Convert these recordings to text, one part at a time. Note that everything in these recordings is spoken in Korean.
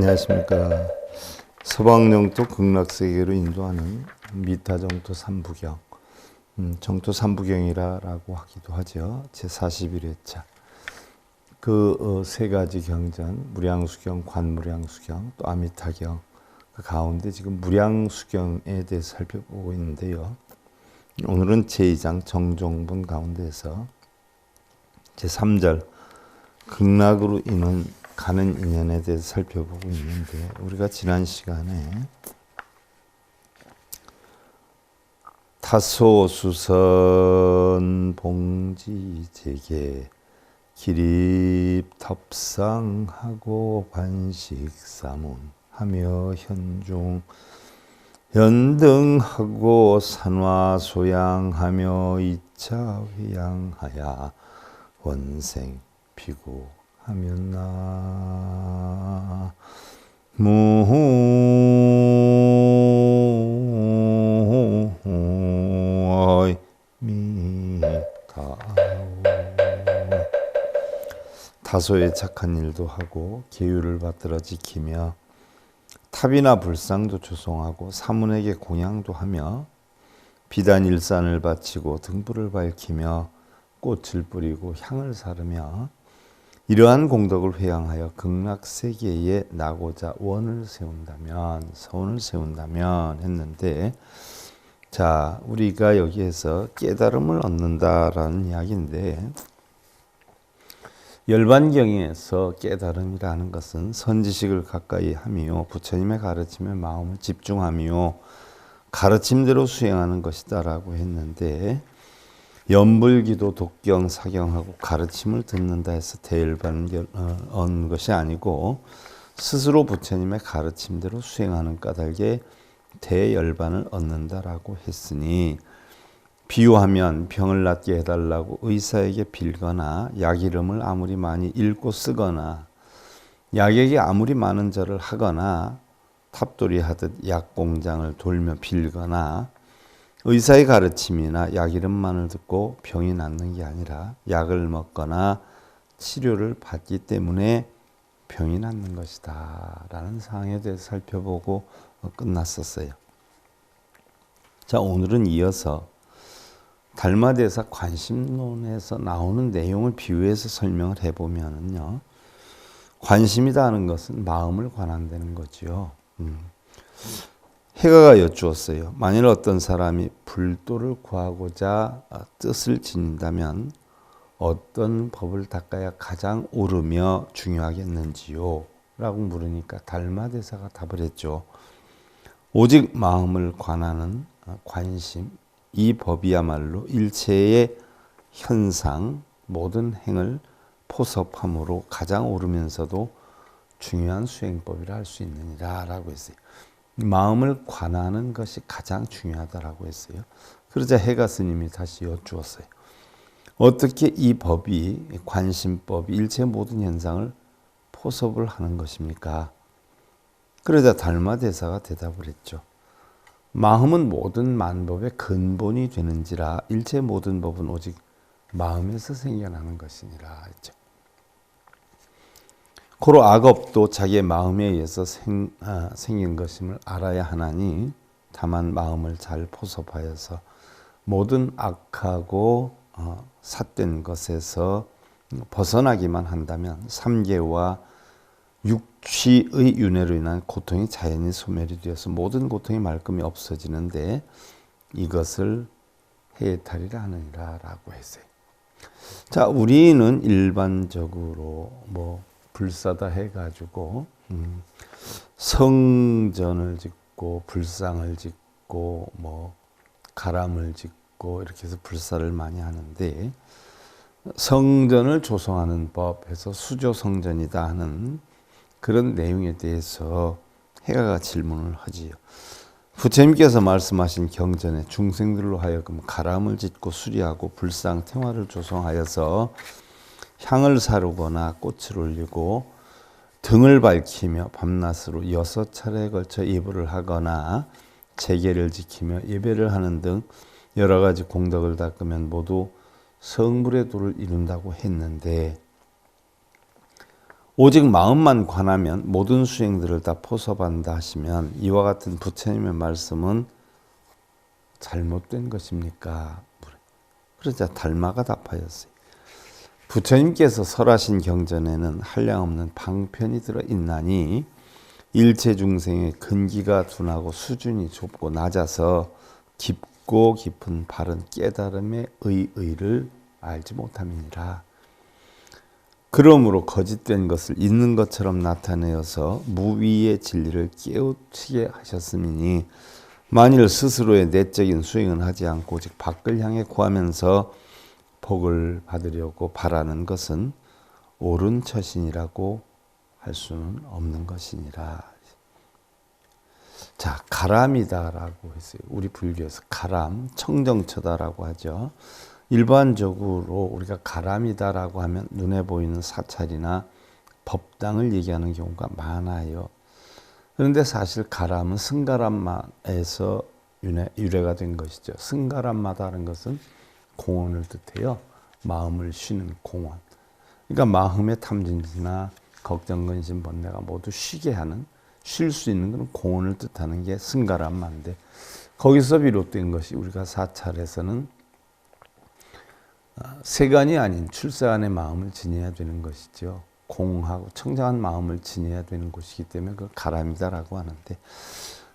안녕하십니까. 서방영토 극락세계로 인도하는 미타정토 삼부경, 정토 삼부경이라고 하기도 하죠. 제41회차. 그 세 가지 경전, 무량수경, 관무량수경, 또 아미타경, 그 가운데 지금 무량수경에 대해서 살펴보고 있는데요. 오늘은 제2장 정종분 가운데서 제3절 극락으로 가는 인연에 대해서 살펴보고 있는데, 우리가 지난 시간에 타소수선 봉지제계 기립탑상하고 관식사문 하며 현중 연등하고 산화소양하며 이차 회양하야 원생 피구 하면 나 무미타오. 다소의 착한 일도 하고 계율을 받들어 지키며 탑이나 불상도 조성하고 사문에게 공양도 하며 비단 일산을 바치고 등불을 밝히며 꽃을 뿌리고 향을 사르며 이러한 공덕을 회양하여 극락세계에 나고자 원을 세운다면, 서원을 세운다면 했는데, 자, 우리가 여기에서 깨달음을 얻는다라는 이야기인데, 열반경에서 깨달음이라는 것은 선지식을 가까이 하며 부처님의 가르침에 마음을 집중하며 가르침대로 수행하는 것이다라고 했는데, 연불기도 독경, 사경하고 가르침을 듣는다 해서 대열반을 얻는 것이 아니고 스스로 부처님의 가르침대로 수행하는 까닭에 대열반을 얻는다라고 했으니, 비유하면 병을 낫게 해달라고 의사에게 빌거나 약 이름을 아무리 많이 읽고 쓰거나 약에게 아무리 많은 절을 하거나 탑돌이 하듯 약 공장을 돌며 빌거나 의사의 가르침이나 약 이름만을 듣고 병이 낫는 게 아니라 약을 먹거나 치료를 받기 때문에 병이 낫는 것이다 라는 사항에 대해서 살펴보고 끝났었어요. 자, 오늘은 이어서 달마대사 관심론에서 나오는 내용을 비유해서 설명을 해보면요, 관심이라는 것은 마음을 관한다는 거죠. 해가가 여쭈었어요. 만일 어떤 사람이 불도를 구하고자 뜻을 지닌다면 어떤 법을 닦아야 가장 옳으며 중요하겠는지요? 라고 물으니까 달마대사가 답을 했죠. 오직 마음을 관하는 관심, 이 법이야말로 일체의 현상, 모든 행을 포섭함으로 가장 옳으면서도 중요한 수행법이라 할 수 있느니라 라고 했어요. 마음을 관하는 것이 가장 중요하다라고 했어요. 그러자 해가 스님이 다시 여쭈었어요. 어떻게 이 법이, 관심법이 일체 모든 현상을 포섭을 하는 것입니까? 그러자 달마대사가 대답을 했죠. 마음은 모든 만법의 근본이 되는지라 일체 모든 법은 오직 마음에서 생겨나는 것이니라 했죠. 고로 악업도 자기의 마음에 의해서 생긴 것임을 알아야 하나니, 다만 마음을 잘 포섭하여서 모든 악하고 삿된 것에서 벗어나기만 한다면 삼계와 육취의 윤회로 인한 고통이 자연히 소멸이 되어서 모든 고통이 말끔히 없어지는데 이것을 해탈이라 하느니라 라고 했어요. 자, 우리는 일반적으로 불사다 해가지고 성전을 짓고 불상을 짓고 가람을 짓고 이렇게 해서 불사를 많이 하는데, 성전을 조성하는 법 해서 수조성전이다 하는 그런 내용에 대해서 해가가 질문을 하지요. 부처님께서 말씀하신 경전에 중생들로 하여금 가람을 짓고 수리하고 불상 태화를 조성하여서 향을 사르거나 꽃을 올리고 등을 밝히며 밤낮으로 6차례에 걸쳐 예불을 하거나 제계를 지키며 예배를 하는 등 여러 가지 공덕을 닦으면 모두 성불의 도를 이룬다고 했는데, 오직 마음만 관하면 모든 수행들을 다 포섭한다 하시면 이와 같은 부처님의 말씀은 잘못된 것입니까? 그러자 달마가 답하였어요. 부처님께서 설하신 경전에는 한량없는 방편이 들어있나니 일체 중생의 근기가 둔하고 수준이 좁고 낮아서 깊고 깊은 바른 깨달음의 의의를 알지 못함이니라. 그러므로 거짓된 것을 있는 것처럼 나타내어서 무위의 진리를 깨우치게 하셨음이니 만일 스스로의 내적인 수행은 하지 않고 오직 밖을 향해 구하면서 복을 받으려고 바라는 것은 옳은 처신이라고 할 수는 없는 것이니라. 자, 가람이다라고 했어요. 우리 불교에서 가람, 청정처다라고 하죠. 일반적으로 우리가 가람이다라고 하면 눈에 보이는 사찰이나 법당을 얘기하는 경우가 많아요. 그런데 사실 가람은 승가람마에서 유래가 된 것이죠. 승가람마다는 것은 공원을 뜻해요. 마음을 쉬는 공원. 그러니까 마음의 탐진치나 걱정, 근심, 번뇌가 모두 쉬게 하는, 쉴 수 있는 그런 공원을 뜻하는 게 승가람마인데 거기서 비롯된 것이 우리가 사찰에서는 세간이 아닌 출세간의 마음을 지녀야 되는 것이죠. 공하고 청정한 마음을 지녀야 되는 곳이기 때문에 그걸 가람이다라고 하는데,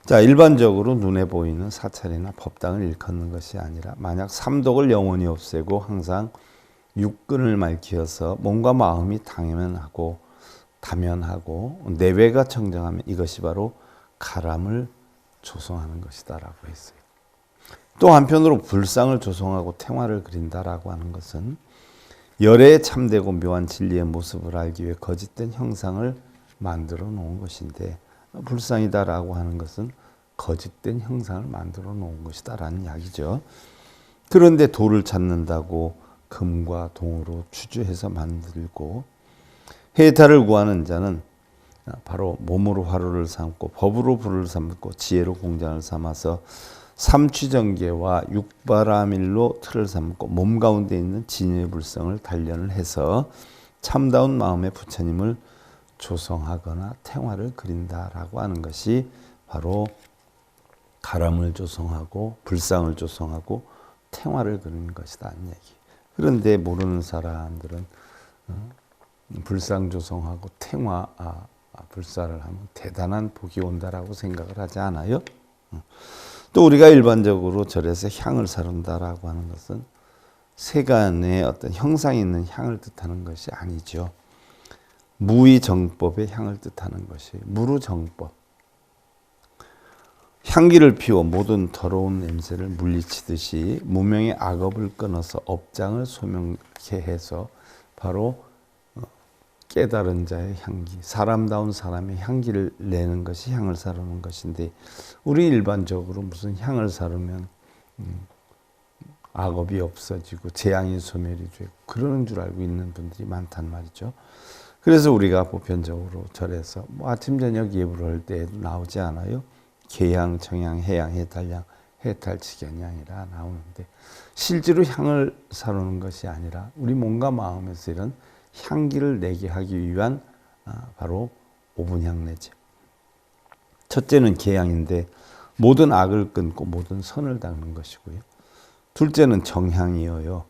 자, 일반적으로 눈에 보이는 사찰이나 법당을 일컫는 것이 아니라 만약 삼독을 영원히 없애고 항상 육근을 맑히어서 몸과 마음이 다면하고 내외가 청정하면 이것이 바로 가람을 조성하는 것이다라고 했어요. 또 한편으로 불상을 조성하고 태화를 그린다라고 하는 것은 열애에 참되고 묘한 진리의 모습을 알기 위해 거짓된 형상을 만들어 놓은 것인데, 불상이다라고 하는 것은 거짓된 형상을 만들어 놓은 것이다라는 이야기죠. 그런데 도를 찾는다고 금과 동으로 추주해서 만들고 해탈을 구하는 자는 바로 몸으로 화로를 삼고 법으로 불을 삼고 지혜로 공장을 삼아서 삼취정계와 육바라밀로 틀을 삼고 몸 가운데 있는 진의 불성을 단련을 해서 참다운 마음의 부처님을 조성하거나 태화를 그린다라고 하는 것이 바로 가람을 조성하고 불상을 조성하고 태화를 그리는 것이다 는 얘기. 그런데 모르는 사람들은 불상 조성하고 태화, 불사를 하면 대단한 복이 온다라고 생각을 하지 않아요? 또 우리가 일반적으로 절에서 향을 사른다라고 하는 것은 세간에 어떤 형상이 있는 향을 뜻하는 것이 아니죠. 무의정법의 향을 뜻하는 것이 무루정법. 향기를 피워 모든 더러운 냄새를 물리치듯이 무명의 악업을 끊어서 업장을 소명케 해서 바로 깨달은 자의 향기, 사람다운 사람의 향기를 내는 것이 향을 사르는 것인데, 우리 일반적으로 무슨 향을 사르면 악업이 없어지고 재앙이 소멸이 되고 그러는 줄 알고 있는 분들이 많단 말이죠. 그래서 우리가 보편적으로 절에서 아침 저녁 예불을 할 때에도 나오지 않아요? 계향, 청향, 해향, 해탈향, 해탈치견이 아니라 나오는데, 실제로 향을 사르는 것이 아니라 우리 몸과 마음에서 이런 향기를 내게 하기 위한 바로 오분향내죠. 첫째는 계향인데 모든 악을 끊고 모든 선을 닦는 것이고요. 둘째는 정향이어요.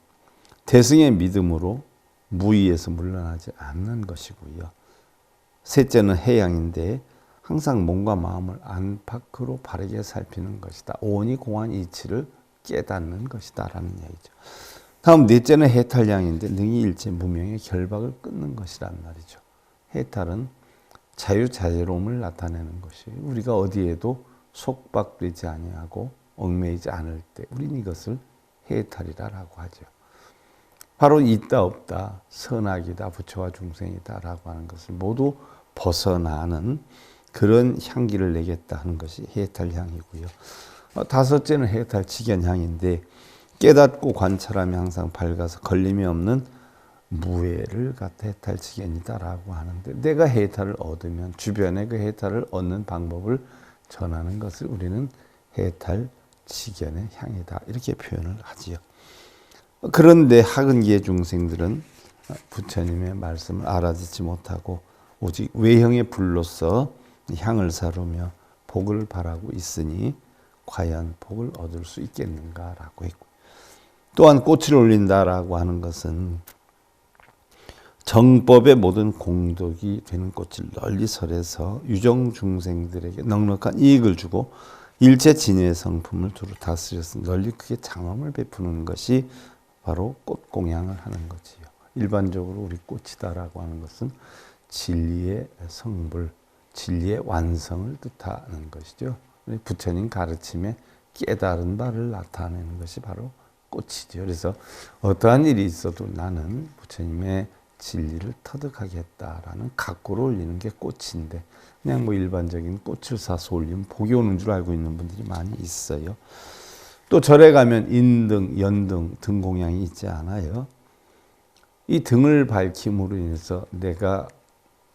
대승의 믿음으로 무의에서 물러나지 않는 것이고요. 셋째는 해향인데 항상 몸과 마음을 안팎으로 바르게 살피는 것이다. 오온이 공한 이치를 깨닫는 것이다 라는 얘기죠. 다음 넷째는 해탈량인데 능히 일체 무명의 결박을 끊는 것이란 말이죠. 해탈은 자유자재로움을 나타내는 것이, 우리가 어디에도 속박되지 아니하고 얽매이지 않을 때 우리는 이것을 해탈이라고 하죠. 바로 있다 없다, 선악이다, 부처와 중생이다 라고 하는 것을 모두 벗어나는 그런 향기를 내겠다 하는 것이 해탈향이고요. 다섯째는 해탈치견향인데 깨닫고 관찰하며 항상 밝아서 걸림이 없는 무해를 갖다 해탈치견이다라고 하는데, 내가 해탈을 얻으면 주변에 그 해탈을 얻는 방법을 전하는 것을 우리는 해탈치견의 향이다 이렇게 표현을 하지요. 그런데 하근기의 중생들은 부처님의 말씀을 알아듣지 못하고 오직 외형의 불로서 향을 사르며 복을 바라고 있으니 과연 복을 얻을 수 있겠는가라고 했고, 또한 꽃을 올린다라고 하는 것은 정법의 모든 공덕이 되는 꽃을 널리 설해서 유정 중생들에게 넉넉한 이익을 주고 일체 진유의 성품을 두루 다스려서 널리 크게 장엄을 베푸는 것이 바로 꽃 공양을 하는 거지요. 일반적으로 우리 꽃이다라고 하는 것은 진리의 성불, 진리의 완성을 뜻하는 것이죠. 부처님 가르침에 깨달은 바를 나타내는 것이 바로 꽃이죠. 그래서 어떠한 일이 있어도 나는 부처님의 진리를 터득하겠다라는 각고를 올리는 게 꽃인데, 그냥 뭐 일반적인 꽃을 사서 올리면 복이 오는 줄 알고 있는 분들이 많이 있어요. 또 절에 가면 인등, 연등, 등공양이 있지 않아요. 이 등을 밝힘으로 인해서 내가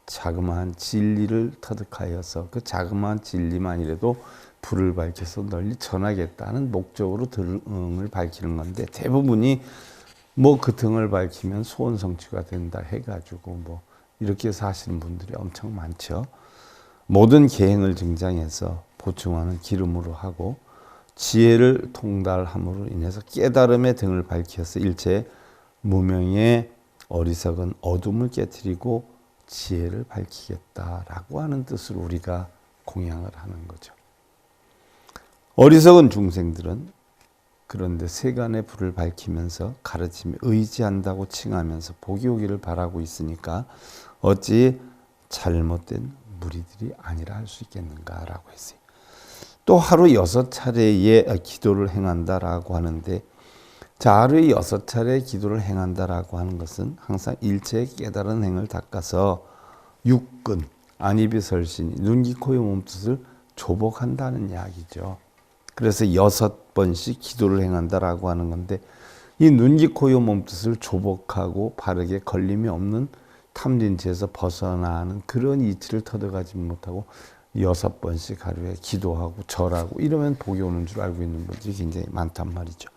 자그마한 진리를 터득하여서 그 자그마한 진리만이라도 불을 밝혀서 널리 전하겠다는 목적으로 등을 밝히는 건데, 대부분이 뭐 그 등을 밝히면 소원 성취가 된다 해가지고 뭐 이렇게 사시는 분들이 엄청 많죠. 모든 계행을 증장해서 보충하는 기름으로 하고 지혜를 통달함으로 인해서 깨달음의 등을 밝혀서 일체 무명의 어리석은 어둠을 깨트리고 지혜를 밝히겠다라고 하는 뜻으로 우리가 공양을 하는 거죠. 어리석은 중생들은 그런데 세간의 불을 밝히면서 가르침에 의지한다고 칭하면서 복이 오기를 바라고 있으니까 어찌 잘못된 무리들이 아니라 할 수 있겠는가라고 했어요. 또 하루 6차례의 기도를 행한다라고 하는데, 자, 하루에 6차례 기도를 행한다라고 하는 것은 항상 일체의 깨달은 행을 닦아서 육근, 안입이 설신이 눈, 귀, 코의 몸뜻을 조복한다는 이야기죠. 그래서 6번씩 기도를 행한다라고 하는 건데, 이 눈, 귀, 코의 몸뜻을 조복하고 바르게 걸림이 없는 탐진치에서 벗어나는 그런 이치를 터득하지 못하고 6번씩 하루에 기도하고 절하고 이러면 복이 오는 줄 알고 있는 분들이 굉장히 많단 말이죠.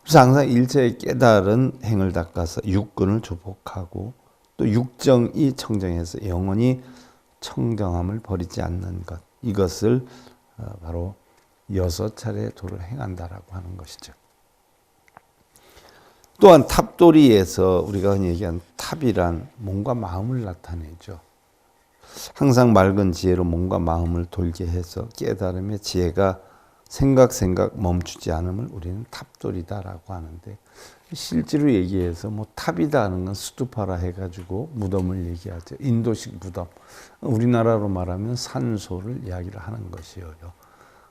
그래서 항상 일체의 깨달은 행을 닦아서 육근을 조복하고 또 육정이 청정해서 영원히 청정함을 버리지 않는 것, 이것을 바로 6차례 도를 행한다라고 하는 것이죠. 또한 탑도리에서 우리가 흔히 얘기한 탑이란 몸과 마음을 나타내죠. 항상 맑은 지혜로 몸과 마음을 돌게 해서 깨달음의 지혜가 생각 멈추지 않음을 우리는 탑돌이다라고 하는데, 실제로 얘기해서 뭐 탑이다는 건 스투파라 해가지고 무덤을 얘기하죠. 인도식 무덤. 우리나라로 말하면 산소를 이야기를 하는 것이에요.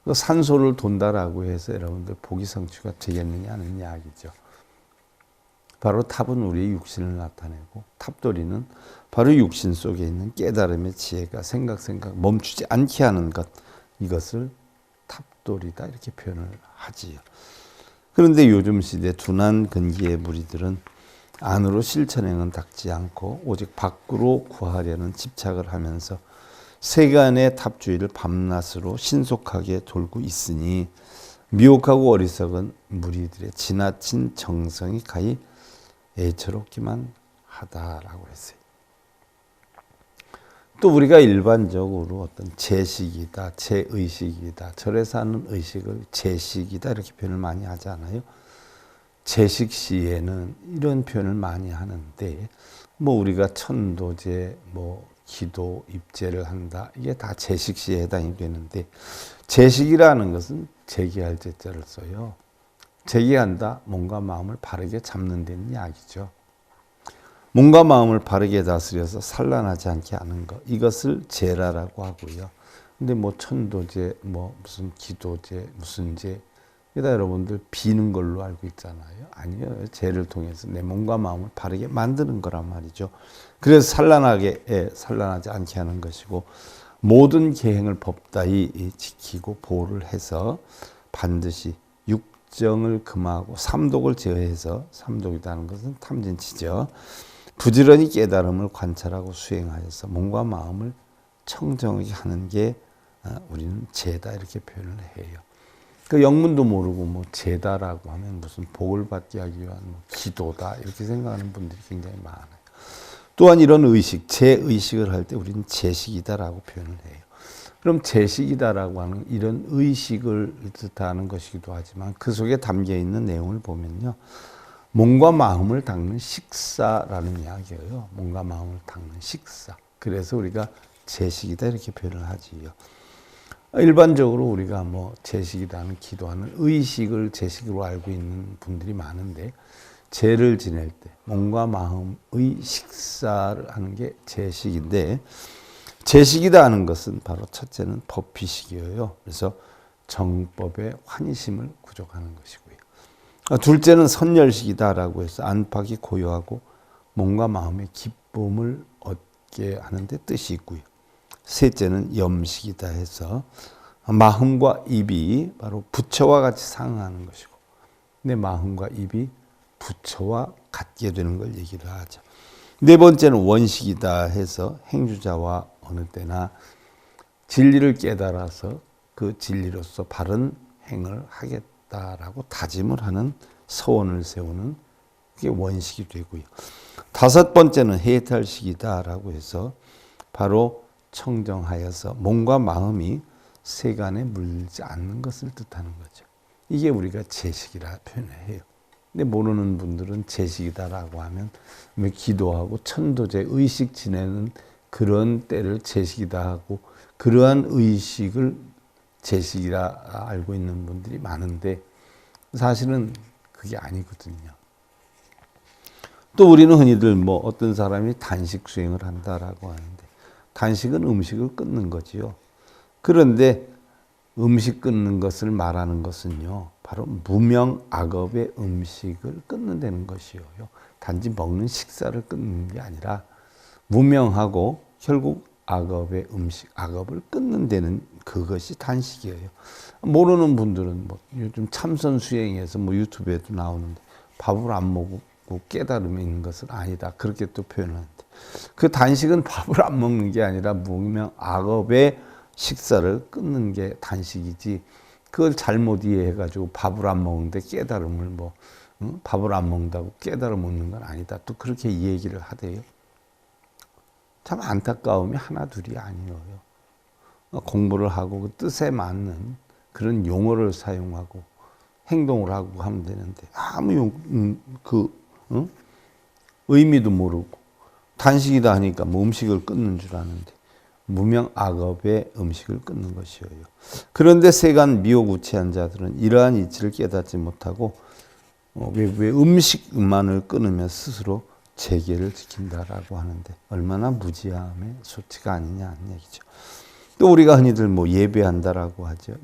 그 산소를 돈다라고 해서 여러분들 복이 성취가 되겠느냐는 이야기죠. 바로 탑은 우리의 육신을 나타내고 탑돌이는 바로 육신 속에 있는 깨달음의 지혜가 생각 멈추지 않게 하는 것, 이것을 탑돌이다 이렇게 표현을 하지요. 그런데 요즘 시대 둔한 근기의 무리들은 안으로 실천행은 닦지 않고 오직 밖으로 구하려는 집착을 하면서 세간의 탑주의를 밤낮으로 신속하게 돌고 있으니 미혹하고 어리석은 무리들의 지나친 정성이 가히 애처롭기만 하다라고 했어요. 또 우리가 일반적으로 어떤 제식이다, 제의식이다, 절에서 하는 의식을 제식이다 이렇게 표현을 많이 하지 않아요? 제식 시에는 이런 표현을 많이 하는데, 뭐 우리가 천도제, 뭐 기도, 입제를 한다, 이게 다 제식 시에 해당이 되는데, 제식이라는 것은 제기할 제자를 써요. 제기한다, 몸과 마음을 바르게 잡는 데는 이야기죠. 몸과 마음을 바르게 다스려서 산란하지 않게 하는 것, 이것을 제라라고 하고요. 근데 뭐 천도제, 뭐 무슨 기도제, 무슨 제, 이다 여러분들 비는 걸로 알고 있잖아요. 아니요, 제를 통해서 내 몸과 마음을 바르게 만드는 거란 말이죠. 그래서 산란하지 않게 하는 것이고, 모든 계행을 법다히 지키고 보호를 해서 반드시 육정을 금하고 삼독을 제어해서, 삼독이라는 것은 탐진치죠. 부지런히 깨달음을 관찰하고 수행하여서 몸과 마음을 청정하게 하는 게 우리는 제다 이렇게 표현을 해요. 그 영문도 모르고 뭐 제다라고 하면 무슨 복을 받게 하기 위한 뭐 기도다 이렇게 생각하는 분들이 굉장히 많아요. 또한 이런 의식, 제의식을 할 때 우리는 제식이다라고 표현을 해요. 그럼 제식이다라고 하는 이런 의식을 뜻하는 것이기도 하지만 그 속에 담겨 있는 내용을 보면요. 몸과 마음을 닦는 식사라는 이야기예요. 몸과 마음을 닦는 식사. 그래서 우리가 제식이다 이렇게 표현을 하지요. 일반적으로 우리가 뭐 제식이라는 기도하는 의식을 제식으로 알고 있는 분들이 많은데 제를 지낼 때 몸과 마음의 식사를 하는 게 제식인데 제식이다 하는 것은 바로 첫째는 법비식이에요. 그래서 정법의 환희심을 구족하는 것이고요. 둘째는 선열식이다라고 해서 안팎이 고요하고 몸과 마음의 기쁨을 얻게 하는 데 뜻이 있고요. 셋째는 염식이다 해서 마음과 입이 바로 부처와 같이 상응하는 것이고 내 마음과 입이 부처와 같게 되는 걸 얘기를 하죠. 네 번째는 원식이다 해서 행주자와 어느 때나 진리를 깨달아서 그 진리로서 바른 행을 하겠다라고 다짐을 하는 서원을 세우는 그게 원식이 되고요. 다섯 번째는 해탈식이다라고 해서 바로 청정하여서 몸과 마음이 세간에 물지 않는 것을 뜻하는 거죠. 이게 우리가 제식이라 표현해요. 근데 모르는 분들은 제식이다라고 하면 기도하고 천도제 의식 지내는 그런 때를 제식이다 하고 그러한 의식을 제식이라 알고 있는 분들이 많은데 사실은 그게 아니거든요. 또 우리는 흔히들 뭐 어떤 사람이 단식 수행을 한다라고 하는데 단식은 음식을 끊는 거지요. 그런데 음식 끊는 것을 말하는 것은요. 바로 무명악업의 음식을 끊는다는 것이요. 단지 먹는 식사를 끊는 게 아니라 무명하고 결국 악업의 음식, 악업을 끊는다는 그것이 단식이에요. 모르는 분들은 뭐 요즘 참선 수행에서 뭐 유튜브에도 나오는데 밥을 안 먹고 깨달음이 있는 것은 아니다. 그렇게 또 표현하는데 그 단식은 밥을 안 먹는 게 아니라 무명악업의 식사를 끊는 게 단식이지 그걸 잘못 이해해가지고 밥을 안 먹는데 깨달음을 밥을 안 먹는다고 깨달음 얻는 건 아니다. 또 그렇게 얘기를 하대요. 참 안타까움이 하나 둘이 아니에요. 공부를 하고 그 뜻에 맞는 그런 용어를 사용하고 행동을 하고 하면 되는데 아무 의미도 모르고 단식이다 하니까 뭐 음식을 끊는 줄 아는데 무명악업의 음식을 끊는 것이에요. 그런데 세간 미혹우체한 자들은 이러한 이치를 깨닫지 못하고 왜 음식만을 끊으며 스스로 재계를 지킨다라고 하는데 얼마나 무지함의 소치가 아니냐 하는 얘기죠. 또 우리가 흔히들 뭐 예배한다라고 하죠.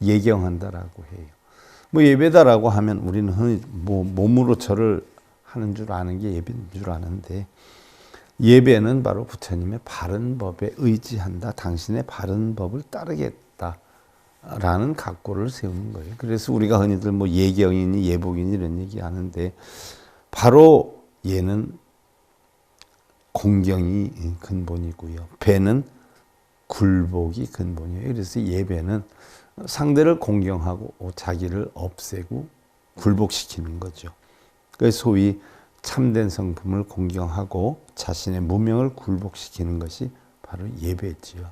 예경한다라고 해요. 뭐 예배다라고 하면 우리는 흔히 뭐 몸으로 절을 하는 줄 아는 게 예배인 줄 아는데 예배는 바로 부처님의 바른 법에 의지한다. 당신의 바른 법을 따르겠다라는 각고를 세우는 거예요. 그래서 우리가 흔히들 뭐 예경이니 예복이니 이런 얘기 하는데 바로 예는 공경이 근본이고요. 배는 굴복이 근본이에요. 그래서 예배는 상대를 공경하고 자기를 없애고 굴복시키는 거죠. 그래서 소위 참된 성품을 공경하고 자신의 무명을 굴복시키는 것이 바로 예배지요.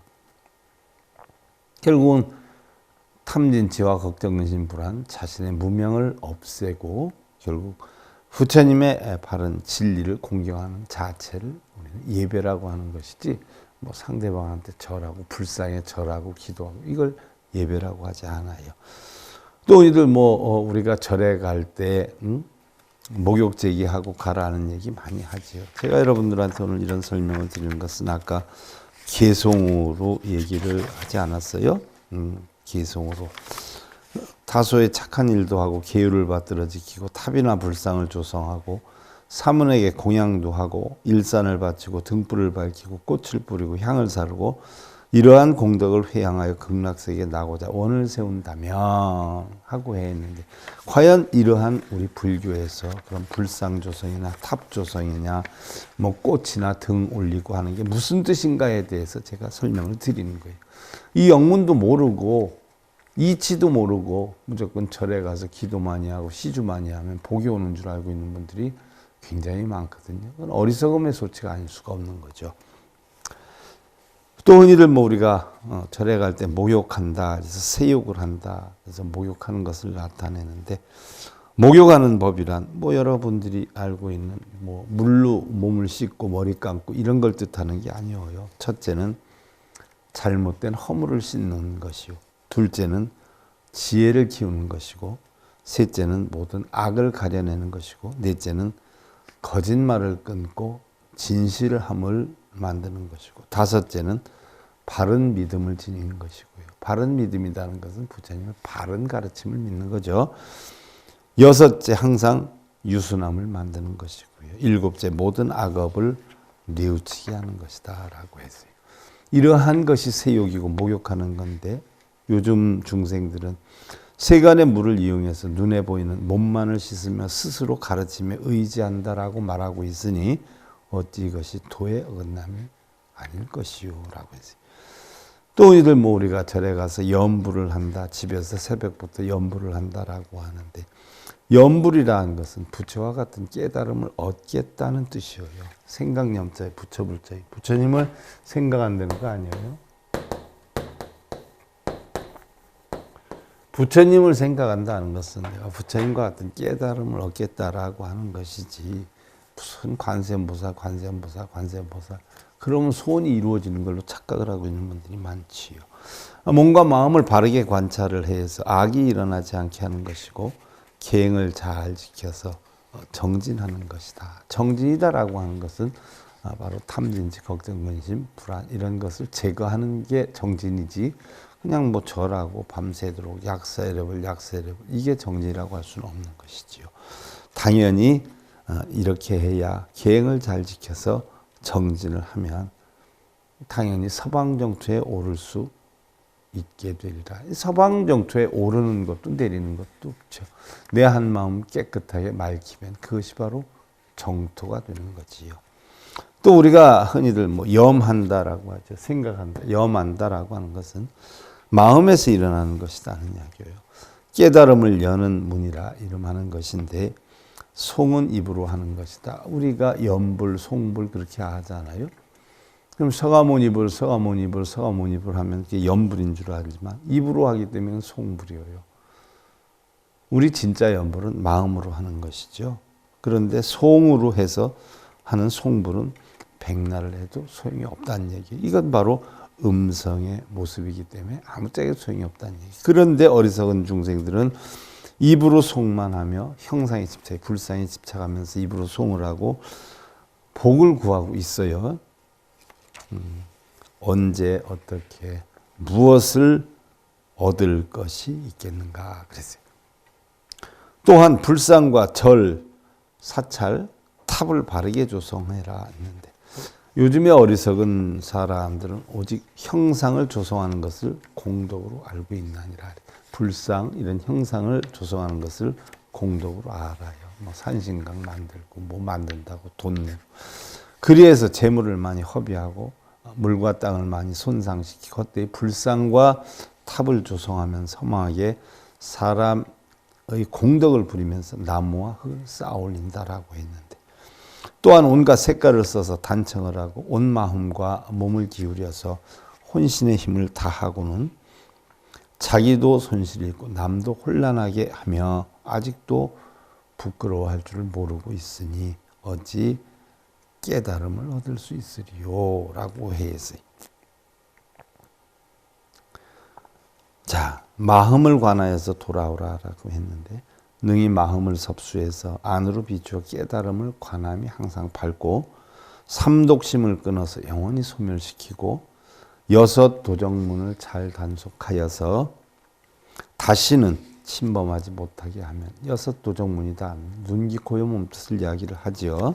결국은 탐진치와 걱정근심 불안 자신의 무명을 없애고 결국 부처님의 바른 진리를 공경하는 자체를 우리는 예배라고 하는 것이지 뭐 상대방한테 절하고 불상에 절하고 기도하고 이걸 예배라고 하지 않아요. 또 우리들 우리가 절에 갈 때 목욕 제기하고 가라는 얘기 많이 하죠. 제가 여러분들한테 오늘 이런 설명을 드리는 것은 아까 개송으로 얘기를 하지 않았어요? 개송으로 다소의 착한 일도 하고 계율을 받들어 지키고 탑이나 불상을 조성하고 사문에게 공양도 하고 일산을 바치고 등불을 밝히고 꽃을 뿌리고 향을 사르고 이러한 공덕을 회양하여 극락세계에 나고자 원을 세운다면 하고 했는데 과연 이러한 우리 불교에서 그런 불상 조성이나 탑 조성이냐 뭐 꽃이나 등 올리고 하는 게 무슨 뜻인가에 대해서 제가 설명을 드리는 거예요. 이 영문도 모르고 이치도 모르고 무조건 절에 가서 기도 많이 하고 시주 많이 하면 복이 오는 줄 알고 있는 분들이 굉장히 많거든요. 그건 어리석음의 소치가 아닐 수가 없는 거죠. 또 흔히들 뭐 우리가 절에 갈 때 목욕한다, 그래서 세욕을 한다, 그래서 목욕하는 것을 나타내는데, 목욕하는 법이란 뭐 여러분들이 알고 있는 뭐 물로 몸을 씻고 머리 감고 이런 걸 뜻하는 게 아니에요. 첫째는 잘못된 허물을 씻는 것이요, 둘째는 지혜를 키우는 것이고, 셋째는 모든 악을 가려내는 것이고, 넷째는 거짓말을 끊고 진실함을 만드는 것이고, 다섯째는 바른 믿음을 지니는 것이고요. 바른 믿음이라는 것은 부처님의 바른 가르침을 믿는 거죠. 여섯째, 항상 유순함을 만드는 것이고요. 일곱째, 모든 악업을 뉘우치게 하는 것이다 라고 했어요. 이러한 것이 세욕이고 목욕하는 건데, 요즘 중생들은 세간의 물을 이용해서 눈에 보이는 몸만을 씻으며 스스로 가르침에 의지한다라고 말하고 있으니 어찌 이것이 도의 어긋남이 아닐 것이요 라고 했어요. 또 이들 뭐 우리가 절에 가서 염불을 한다, 집에서 새벽부터 염불을 한다라고 하는데, 염불이라는 것은 부처와 같은 깨달음을 얻겠다는 뜻이에요. 생각염자에 부처불자에 부처님을 생각한다는 거 아니에요? 부처님을 생각한다는 것은 내가 부처님과 같은 깨달음을 얻겠다라고 하는 것이지, 무슨 관세음보살 그러면 소원이 이루어지는 걸로 착각을 하고 있는 분들이 많지요. 몸과 마음을 바르게 관찰을 해서 악이 일어나지 않게 하는 것이고, 계행을 잘 지켜서 정진하는 것이다. 정진이다라고 하는 것은 바로 탐진치, 걱정, 근심, 불안 이런 것을 제거하는 게 정진이지, 그냥 뭐 절하고 밤새도록 약사해lep을 이게 정진이라고 할 수는 없는 것이지요. 당연히 이렇게 해야 계행을 잘 지켜서 정진을 하면 당연히 서방정토에 오를 수 있게 되리라. 서방정토에 오르는 것도 내리는 것도 없죠. 내 한 마음 깨끗하게 맑히면 그것이 바로 정토가 되는 거지요. 또 우리가 흔히들 뭐 염한다라고 하죠. 생각한다, 염한다라고 하는 것은 마음에서 일어나는 것이라는 이야기예요. 깨달음을 여는 문이라 이름하는 것인데, 송은 입으로 하는 것이다. 우리가 염불, 송불 그렇게 하잖아요. 그럼 서가모니불 하면 그게 염불인 줄 알지만 입으로 하기 때문에 송불이에요. 우리 진짜 염불은 마음으로 하는 것이죠. 그런데 송으로 해서 하는 송불은 백날을 해도 소용이 없다는 얘기. 이건 바로 음성의 모습이기 때문에 아무짝에도 소용이 없다는 얘기. 그런데 어리석은 중생들은 입으로 송만 하며 형상에 집착해, 불상에 집착하면서 입으로 송을 하고 복을 구하고 있어요. 언제 어떻게 무엇을 얻을 것이 있겠는가 그랬어요. 또한 불상과 절, 사찰, 탑을 바르게 조성해라 했는데, 요즘에 어리석은 사람들은 오직 형상을 조성하는 것을 공덕으로 알고 있나니라. 불상 이런 형상을 조성하는 것을 공덕으로 알아요. 뭐 산신강 만들고 뭐 만든다고 돈 내고, 그리해서 재물을 많이 허비하고 물과 땅을 많이 손상시키고 헛되이 불상과 탑을 조성하면 서망하게 사람의 공덕을 부리면서 나무와 흙을 쌓아 올린다라고 했는데, 또한 온갖 색깔을 써서 단청을 하고 온 마음과 몸을 기울여서 혼신의 힘을 다하고는 자기도 손실이 있고 남도 혼란하게 하며 아직도 부끄러워할 줄을 모르고 있으니 어찌 깨달음을 얻을 수 있으리요 라고 했어요. 자, 마음을 관하여서 돌아오라라고 했는데, 능히 마음을 섭수해서 안으로 비추어 깨달음을 관함이 항상 밝고, 삼독심을 끊어서 영원히 소멸시키고, 여섯 도정문을 잘 단속하여서 다시는 침범하지 못하게 하면, 여섯 도정문이다. 눈, 귀, 코, 여, 몸뜻을 이야기를 하죠.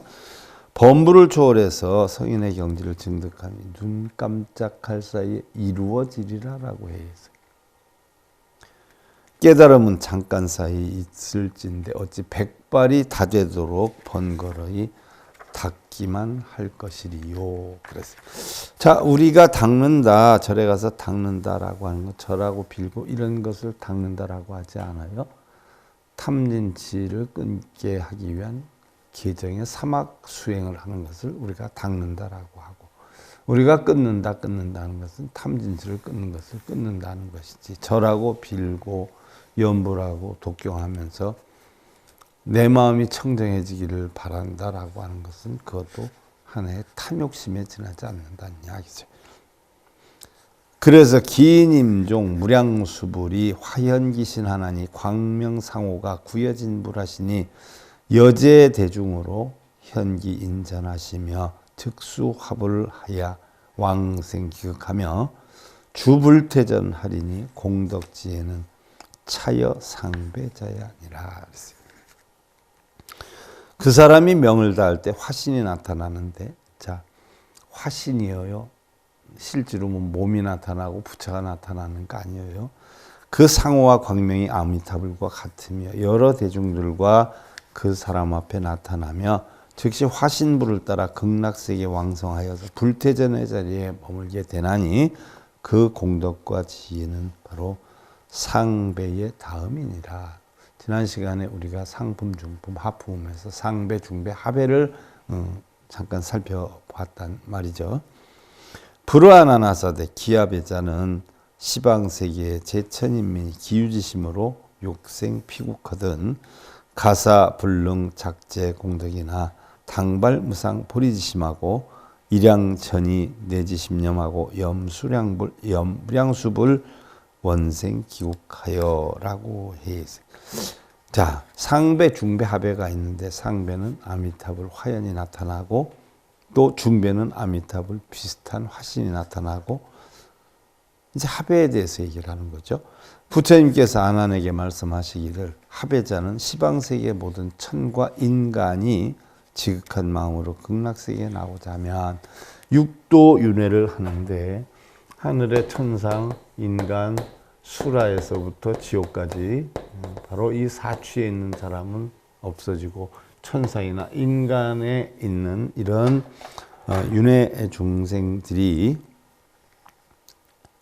범부를 초월해서 성인의 경지를 증득하니 눈 깜짝할 사이에 이루어지리라라고 해요. 깨달음은 잠깐 사이 있을진데 어찌 백발이 다 되도록 번거로이 닦기만 할 것이리요. 그랬어요. 자, 우리가 닦는다, 절에 가서 닦는다라고 하는 것, 절하고 빌고 이런 것을 닦는다라고 하지 않아요. 탐진치를 끊게 하기 위한 계정의 사막 수행을 하는 것을 우리가 닦는다라고 하고, 우리가 끊는다는 것은 탐진치를 끊는 것을 끊는다는 것이지, 절하고 빌고 염불하고 독경하면서 내 마음이 청정해지기를 바란다라고 하는 것은 그것도 하나의 탐욕심에 지나지 않는다는 이야기죠. 그래서 기인임종 무량수불이 화현기신 하나니 광명상호가 구여진 불하시니 여제 대중으로 현기 인전하시며 즉수화불을 하여 왕생기극하며 주불퇴전하리니 공덕지에는 차여 상배자야 아니라. 그 사람이 명을 다할 때 화신이 나타나는데, 자, 화신이요, 실제로 몸이 나타나고 부처가 나타나는 거 아니에요. 그 상호와 광명이 아미타불과 같으며 여러 대중들과 그 사람 앞에 나타나며 즉시 화신불을 따라 극락세계 왕성하여서 불태전의 자리에 머물게 되나니 그 공덕과 지혜는 바로 상배의 다음이니라. 지난 시간에 우리가 상품, 중품, 하품에서 상배, 중배, 하배를 잠깐 살펴봤단 말이죠. 불화나나사대 기압의자는 시방세계의 제천인민이 기유지심으로 욕생 피국하든 가사 불능 작제 공덕이나 당발 무상 보리지심하고 일양천이 내지심념하고 염수량불 원생 기국하여라고 해 있어요. 자, 상배, 중배, 하배가 있는데 상배는 아미타불 화연이 나타나고 또 중배는 아미타불 비슷한 화신이 나타나고, 이제 하배에 대해서 얘기를 하는 거죠. 부처님께서 아난에게 말씀하시기를 하배자는 시방세계 모든 천과 인간이 지극한 마음으로 극락세계에 나오자 하면 육도 윤회를 하는데 하늘의 천상, 인간, 수라에서부터 지옥까지 바로 이 사취에 있는 사람은 없어지고 천상이나 인간에 있는 이런 윤회 중생들이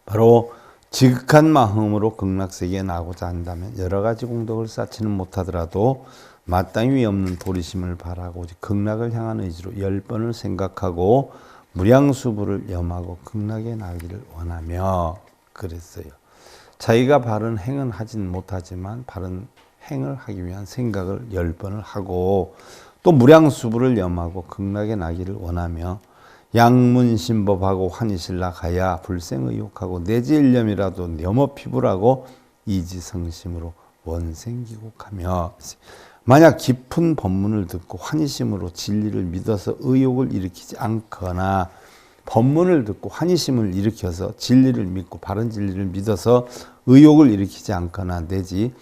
바로 지극한 마음으로 극락세계에 나고자 한다면 여러 가지 공덕을 쌓지는 못하더라도 마땅히 없는 보리심을 바라고 극락을 향한 의지로 10번을 생각하고 무량수불을 염하고 극락에 나기를 원하며 그랬어요. 자기가 바른 행은 하진 못하지만 바른 행을 하기 위한 생각을 10번을 하고 또 무량수불을 염하고 극락에 나기를 원하며 양문신법하고 환희신락하야 불생의욕하고 내지일념이라도 염업피불하고 이지성심으로 원생기곡하며, 만약 깊은 법문을 듣고 환희심으로 진리를 믿어서 의욕을 일으키지 않거나 법문을 듣고 환희심을 일으켜서 진리를 믿고 바른 진리를 믿어서 의욕을 일으키지 않거나 내지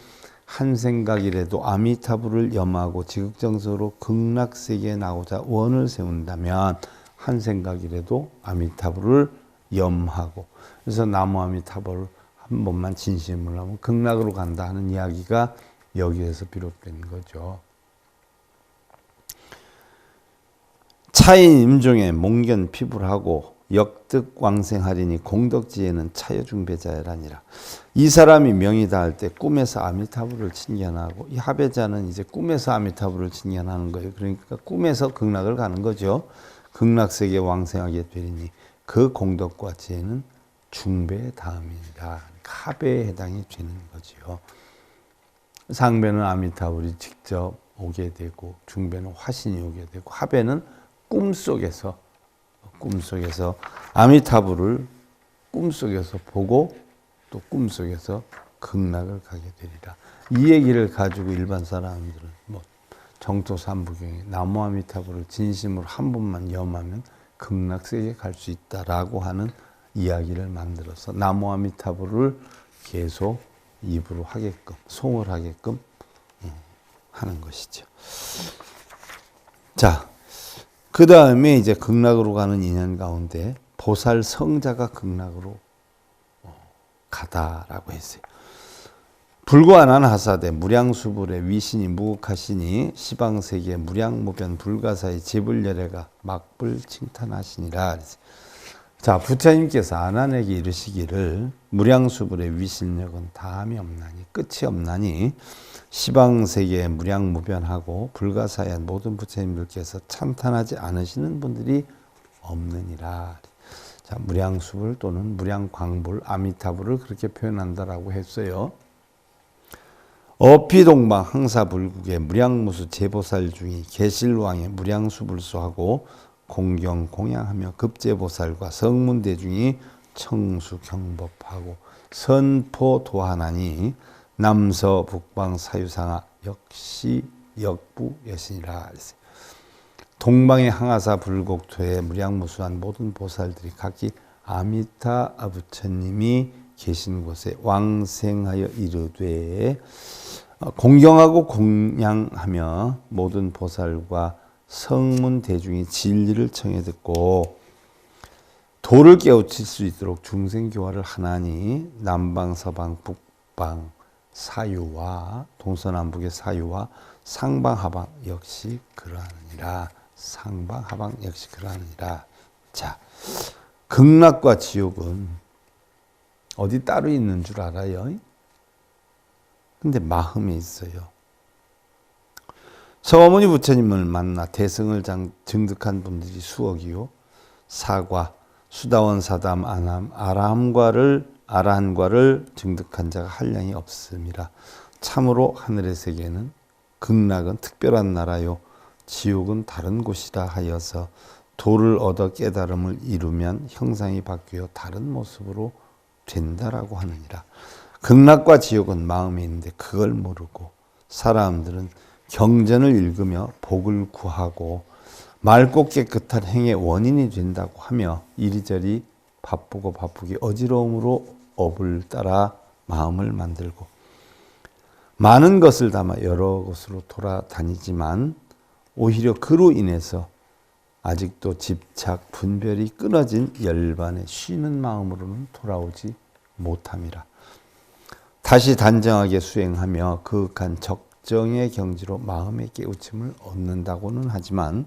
한 생각이라도 아미타불을 염하고 지극정서로 극락세계에 나오자 원을 세운다면 한 생각이라도 아미타불을 염하고, 그래서 나무 아미타불을 한 번만 진심으로 하면 극락으로 간다 하는 이야기가 여기에서 비롯된 거죠. 차인 임종에 몽견 피불하고 역득 왕생하리니 공덕지에는 차여중배자라니라. 이 사람이 명이 닿을 때 꿈에서 아미타불을 칭견하고, 이 하배자는 이제 꿈에서 아미타불을 칭견하는 거예요. 그러니까 꿈에서 극락을 가는 거죠. 극락세계 왕생하게 되리니 그 공덕과 지혜는 중배의 다음이니라. 하배에 해당이 되는 거죠. 상배는 아미타불이 직접 오게 되고, 중배는 화신이 오게 되고, 하배는 꿈속에서 아미타불을 꿈속에서 보고 또 꿈속에서 극락을 가게 되리라. 이 얘기를 가지고 일반 사람들은 정토삼부경에 나무 아미타불을 진심으로 한 번만 염하면 극락세계에 갈 수 있다라고 하는 이야기를 만들어서 나무 아미타불을 계속 입으로 하게끔, 송을 하게끔 하는 것이죠. 자, 그 다음에 이제 극락으로 가는 인연 가운데 보살 성자가 극락으로 가다라고 했어요. 불과한 하사대 무량수불의 위신이 무극하시니 시방세계 무량무변 불가사의 제불열애가 막불 칭탄하시니라. 자, 부처님께서 아난에게 이르시기를 무량수불의 위신력은 다함이 없나니 끝이 없나니 시방세계에 무량무변하고 불가사의한 모든 부처님들께서 찬탄하지 않으시는 분들이 없느니라. 자, 무량수불 또는 무량광불, 아미타불을 그렇게 표현한다라고 했어요. 어피동방 항사불국의 무량무수 제보살 중이 계실왕의 무량수불수하고 공경 공양하며 급제보살과 성문대중이 청수경법하고 선포도하나니 남서 북방 사유상하 역시 역부 여신이라. 동방의 항하사 불곡토에 무량무수한 모든 보살들이 각기 아미타 부처님이 계신 곳에 왕생하여 이르되 공경하고 공양하며 모든 보살과 성문 대중이 진리를 청해 듣고 도를 깨우칠 수 있도록 중생교화를 하나니 남방 서방 북방 사유와 동서남북의 사유와 상방하방 역시 그러하느니라. 상방하방 역시 그러하느니라. 자, 극락과 지옥은 어디 따로 있는 줄 알아요? 근데 마음에 있어요. 서어머니 부처님을 만나 대승을 증득한 분들이 수억이요. 사과, 수다원, 사담, 아남, 아라한과를 증득한 자가 한량이 없습니다. 참으로 하늘의 세계는 극락은 특별한 나라요. 지옥은 다른 곳이라 하여서 도를 얻어 깨달음을 이루면 형상이 바뀌어 다른 모습으로 된다라고 하느니라. 극락과 지옥은 마음에 있는데 그걸 모르고 사람들은 경전을 읽으며 복을 구하고 맑고 깨끗한 행의 원인이 된다고 하며 이리저리 바쁘기 어지러움으로 업을 따라 마음을 만들고 많은 것을 담아 여러 곳으로 돌아다니지만 오히려 그로 인해서 아직도 집착, 분별이 끊어진 열반에 쉬는 마음으로는 돌아오지 못함이라. 다시 단정하게 수행하며 그윽한 적정의 경지로 마음의 깨우침을 얻는다고는 하지만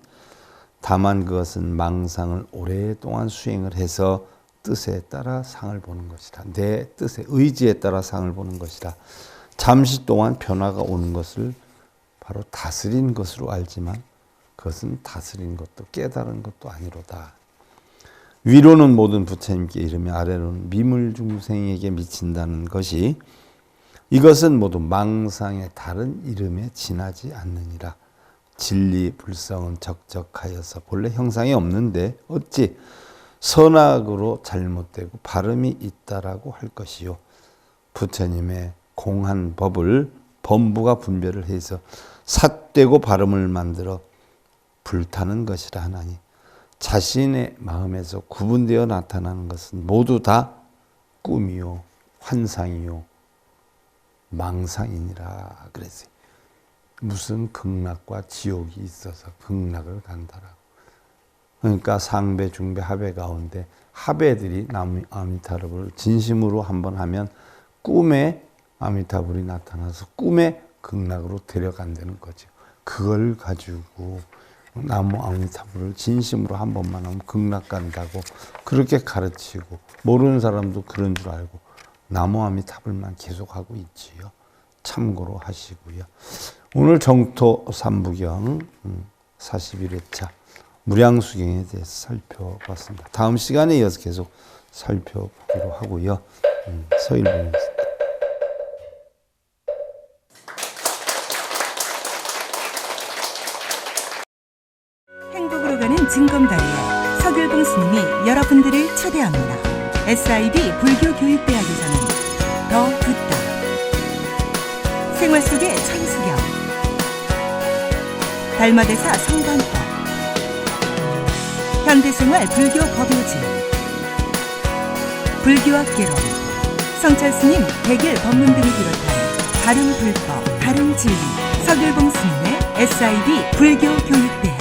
다만 그것은 망상을 오랫동안 수행을 해서 뜻에 따라 상을 보는 것이다. 내 뜻에 의지에 따라 상을 보는 것이다. 잠시 동안 변화가 오는 것을 바로 다스린 것으로 알지만 그것은 다스린 것도 깨달은 것도 아니로다. 위로는 모든 부처님께 이르며 아래로는 미물중생에게 미친다는 것이 이것은 모두 망상의 다른 이름에 지나지 않느니라. 진리 불성은 적적하여서 본래 형상이 없는데 어찌 선악으로 잘못되고 발음이 있다라고 할 것이요. 부처님의 공한 법을 범부가 분별을 해서 삿되고 발음을 만들어 불타는 것이라 하나니 자신의 마음에서 구분되어 나타나는 것은 모두 다 꿈이요 환상이요 망상이니라 그랬어요. 무슨 극락과 지옥이 있어서 극락을 간다라고. 그러니까 상배, 중배, 하배 가운데 하배들이 아미타불을 진심으로 한번 하면 꿈에 아미타불이 나타나서 꿈에 극락으로 데려간다는 거죠. 그걸 가지고 나무 아미타불을 진심으로 한 번만 하면 극락 간다고 그렇게 가르치고 모르는 사람도 그런 줄 알고 나무 아미타불만 계속하고 있지요. 참고로 하시고요. 오늘 정토 삼부경 41회차 무량수경에 대해서 살펴봤습니다. 다음 시간에 이어서 계속 살펴보기로 하고요. 서일 보겠습니다. 행복으로 가는 징검다리에 서길봉 스님이 여러분들을 초대합니다. SIB 불교교육대학에서는 더 듣다, 생활 속의 천수경, 달마대사 성관법, 현대생활 불교 법요지, 불교학개론, 성찰스님 백일 법문 등을 비롯한 다른 불법, 다른 진리, 서길봉 스님의 SIB 불교교육대학.